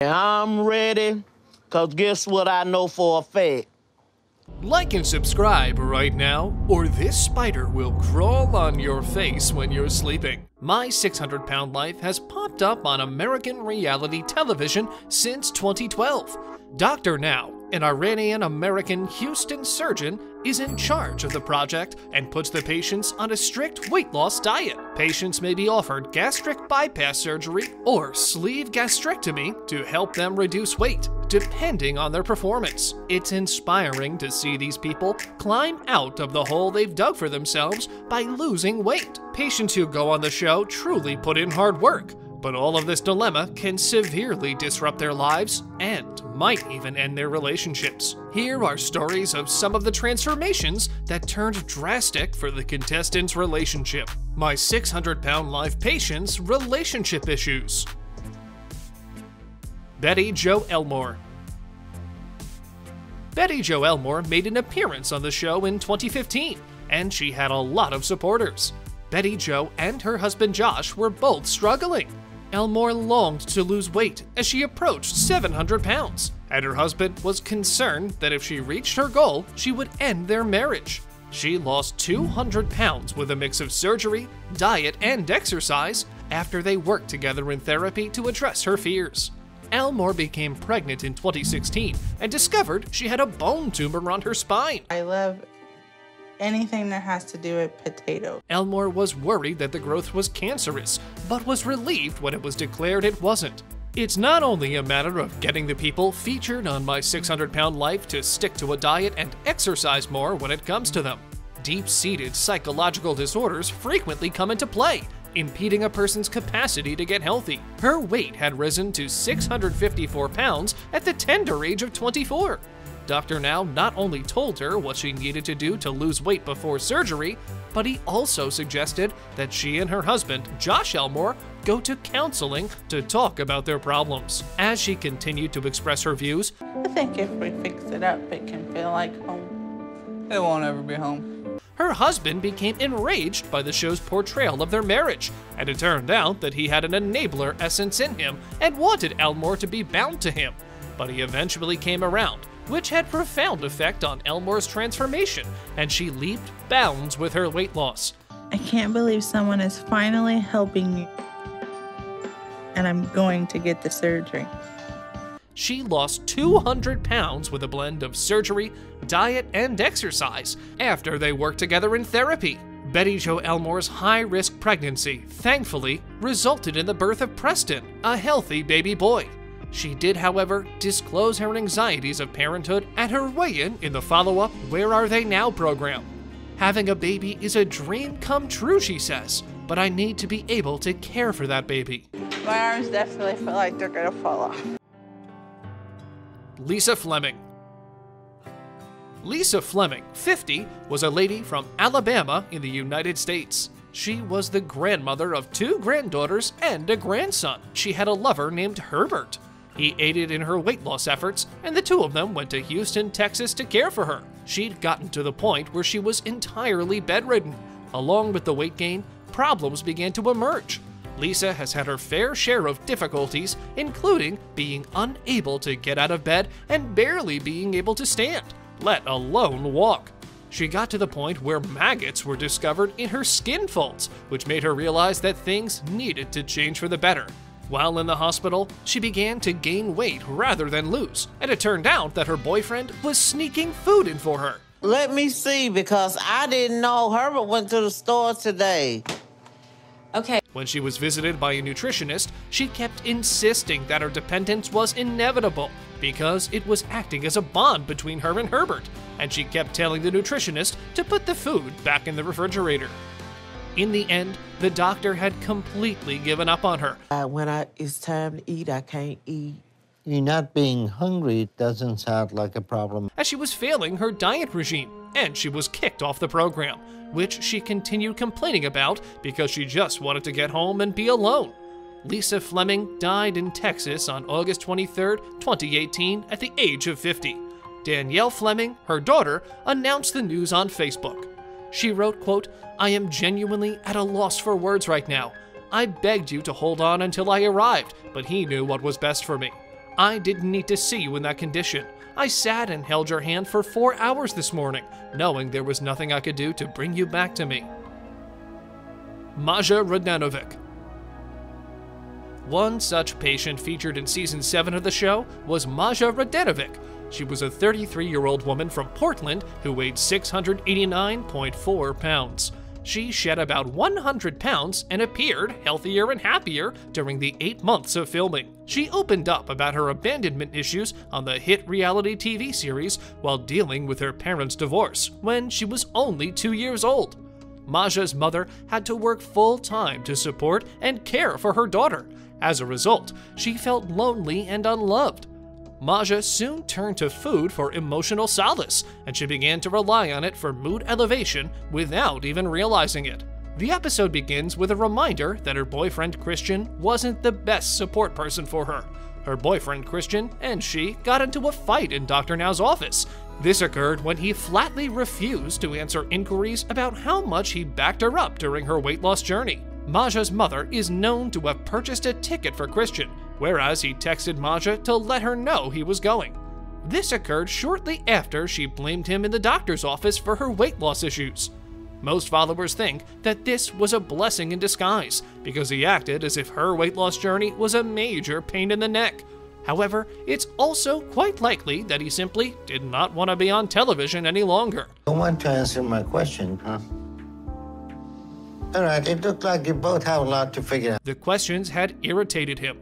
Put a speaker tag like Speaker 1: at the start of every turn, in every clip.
Speaker 1: I'm ready, because guess what I know for a fact?
Speaker 2: Like and subscribe right now, or this spider will crawl on your face when you're sleeping. My 600 Pound Life has popped up on American reality television since 2012. Dr. Now, an Iranian-American Houston surgeon, is in charge of the project and puts the patients on a strict weight loss diet. Patients may be offered gastric bypass surgery or sleeve gastrectomy to help them reduce weight, depending on their performance. It's inspiring to see these people climb out of the hole they've dug for themselves by losing weight. Patients who go on the show truly put in hard work, but all of this dilemma can severely disrupt their lives and might even end their relationships. Here are stories of some of the transformations that turned drastic for the contestants' relationship. My 600 Pound Life patient's relationship issues. Betty Jo Elmore. Betty Jo Elmore made an appearance on the show in 2015, and she had a lot of supporters. Betty Jo and her husband Josh were both struggling. Elmore longed to lose weight as she approached 700 pounds, and her husband was concerned that if she reached her goal, she would end their marriage. She lost 200 pounds with a mix of surgery, diet, and exercise after they worked together in therapy to address her fears. Elmore became pregnant in 2016 and discovered she had a bone tumor on her spine.
Speaker 3: I love anything that has to do with potatoes.
Speaker 2: Elmore was worried that the growth was cancerous, but was relieved when it was declared it wasn't. It's not only a matter of getting the people featured on My 600 Pound Life to stick to a diet and exercise more when it comes to them. Deep-seated psychological disorders frequently come into play, impeding a person's capacity to get healthy. Her weight had risen to 654 pounds at the tender age of 24. Dr. Now not only told her what she needed to do to lose weight before surgery, but he also suggested that she and her husband, Josh Elmore, go to counseling to talk about their problems. As she continued to express her views,
Speaker 3: I think if we fix it up, it can feel like home. It won't ever be home.
Speaker 2: Her husband became enraged by the show's portrayal of their marriage, and it turned out that he had an enabler essence in him and wanted Elmore to be bound to him. But he eventually came around, which had profound effect on Elmore's transformation, and she leaped bounds with her weight loss.
Speaker 3: I can't believe someone is finally helping me, and I'm going to get the surgery.
Speaker 2: She lost 200 pounds with a blend of surgery, diet, and exercise after they worked together in therapy. Betty Jo Elmore's high-risk pregnancy, thankfully, resulted in the birth of Preston, a healthy baby boy. She did, however, disclose her anxieties of parenthood at her weigh-in in the follow-up Where Are They Now program. Having a baby is a dream come true, she says, but I need to be able to care for that baby.
Speaker 3: My arms definitely feel like they're gonna fall off.
Speaker 2: Lisa Fleming. Lisa Fleming, 50, was a lady from Alabama in the United States. She was the grandmother of 2 granddaughters and a grandson. She had a lover named Herbert. He aided in her weight loss efforts, and the 2 of them went to Houston, Texas to care for her. She'd gotten to the point where she was entirely bedridden. Along with the weight gain, problems began to emerge. Lisa has had her fair share of difficulties, including being unable to get out of bed and barely being able to stand, let alone walk. She got to the point where maggots were discovered in her skin folds, which made her realize that things needed to change for the better. While in the hospital, she began to gain weight rather than lose, and it turned out that her boyfriend was sneaking food in for her.
Speaker 1: Let me see, because I didn't know Herbert went to the store today.
Speaker 4: Okay.
Speaker 2: When she was visited by a nutritionist, she kept insisting that her dependence was inevitable because it was acting as a bond between her and Herbert, and she kept telling the nutritionist to put the food back in the refrigerator. In the end, the doctor had completely given up on her.
Speaker 1: When it's time to eat, I can't eat.
Speaker 5: You not being hungry doesn't sound like a problem.
Speaker 2: As she was failing her diet regime, and she was kicked off the program, which she continued complaining about because she just wanted to get home and be alone. Lisa Fleming died in Texas on August 23, 2018, at the age of 50. Danielle Fleming, her daughter, announced the news on Facebook. She wrote, quote, "I am genuinely at a loss for words right now. I begged you to hold on until I arrived, but he knew what was best for me. I didn't need to see you in that condition. I sat and held your hand for 4 hours this morning, knowing there was nothing I could do to bring you back to me. Maja Radanovic. One such patient featured in Season 7 of the show was Maja Radanovic. She was a 33-year-old woman from Portland who weighed 689.4 pounds. She shed about 100 pounds and appeared healthier and happier during the 8 months of filming. She opened up about her abandonment issues on the hit reality TV series while dealing with her parents' divorce when she was only 2 years old. Maja's mother had to work full-time to support and care for her daughter. As a result, she felt lonely and unloved. Maja soon turned to food for emotional solace, and she began to rely on it for mood elevation without even realizing it. The episode begins with a reminder that her boyfriend Christian wasn't the best support person for her. Her boyfriend Christian and she got into a fight in Dr. Now's office. This occurred when he flatly refused to answer inquiries about how much he backed her up during her weight loss journey. Maja's mother is known to have purchased a ticket for Christian, whereas he texted Maja to let her know he was going. This occurred shortly after she blamed him in the doctor's office for her weight loss issues. Most followers think that this was a blessing in disguise because he acted as if her weight loss journey was a major pain in the neck. However, it's also quite likely that he simply did not want to be on television any longer.
Speaker 5: Don't want to answer my question, huh? All right, it looked like you both have a lot to figure out.
Speaker 2: The questions had irritated him.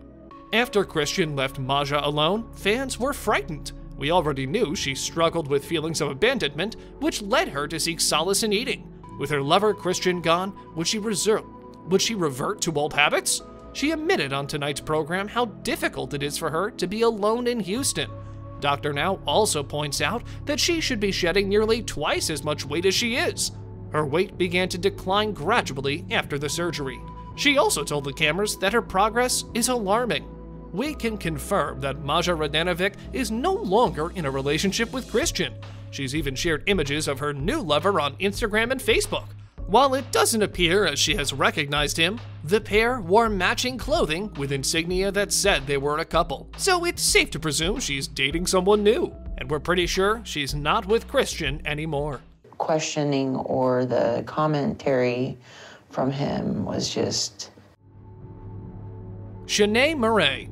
Speaker 2: After Christian left Maja alone, fans were frightened. We already knew she struggled with feelings of abandonment, which led her to seek solace in eating. With her lover Christian gone, would she revert to old habits? She admitted on tonight's program how difficult it is for her to be alone in Houston. Dr. Now also points out that she should be shedding nearly twice as much weight as she is. Her weight began to decline gradually after the surgery. She also told the cameras that her progress is alarming. We can confirm that Maja Radanovic is no longer in a relationship with Christian. She's even shared images of her new lover on Instagram and Facebook. While it doesn't appear as she has recognized him, the pair wore matching clothing with insignia that said they were a couple. So it's safe to presume she's dating someone new, and we're pretty sure she's not with Christian anymore.
Speaker 4: Questioning or the commentary from him was just...
Speaker 2: Shanae Murray.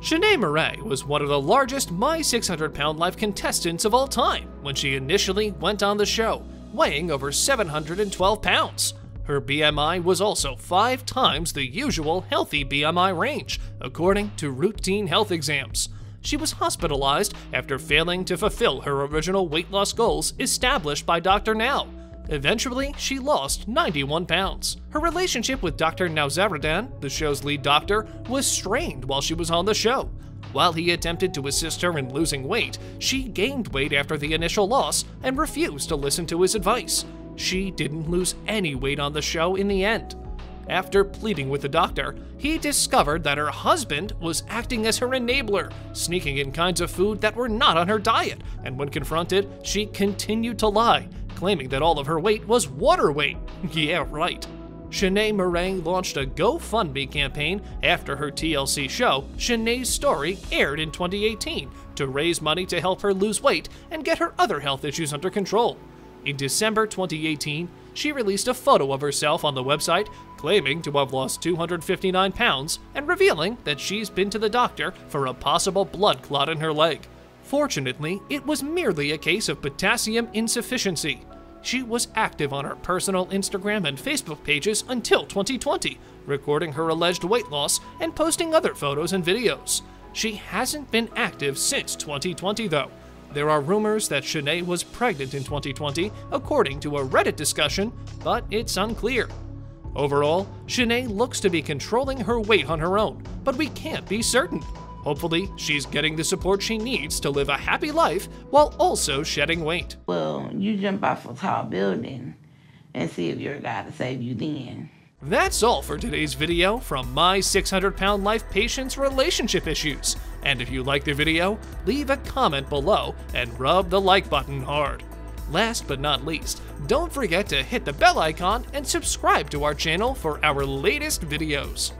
Speaker 2: Shanae Murray was one of the largest My 600 Pound Life contestants of all time when she initially went on the show, weighing over 712 pounds. Her BMI was also 5 times the usual healthy BMI range, according to routine health exams. She was hospitalized after failing to fulfill her original weight loss goals established by Dr. Now. Eventually, she lost 91 pounds. Her relationship with Dr. Nowzaradan, the show's lead doctor, was strained while she was on the show. While he attempted to assist her in losing weight, she gained weight after the initial loss and refused to listen to his advice. She didn't lose any weight on the show in the end. After pleading with the doctor, he discovered that her husband was acting as her enabler, sneaking in kinds of food that were not on her diet, and when confronted, she continued to lie, claiming that all of her weight was water weight. Yeah, right. Shanae Murray launched a GoFundMe campaign after her TLC show, Shanae's Story, aired in 2018 to raise money to help her lose weight and get her other health issues under control. In December 2018, she released a photo of herself on the website, claiming to have lost 259 pounds and revealing that she's been to the doctor for a possible blood clot in her leg. Fortunately, it was merely a case of potassium insufficiency. She was active on her personal Instagram and Facebook pages until 2020, recording her alleged weight loss and posting other photos and videos. She hasn't been active since 2020, though. There are rumors that Shanae was pregnant in 2020, according to a Reddit discussion, but it's unclear. Overall, Shanae looks to be controlling her weight on her own, but we can't be certain. Hopefully, she's getting the support she needs to live a happy life while also shedding weight.
Speaker 6: Well, you jump off a tall building and see if you're a guy to save you then.
Speaker 2: That's all for today's video from My 600 Pound Life Patient's relationship issues. And if you liked the video, leave a comment below and rub the like button hard. Last but not least, don't forget to hit the bell icon and subscribe to our channel for our latest videos.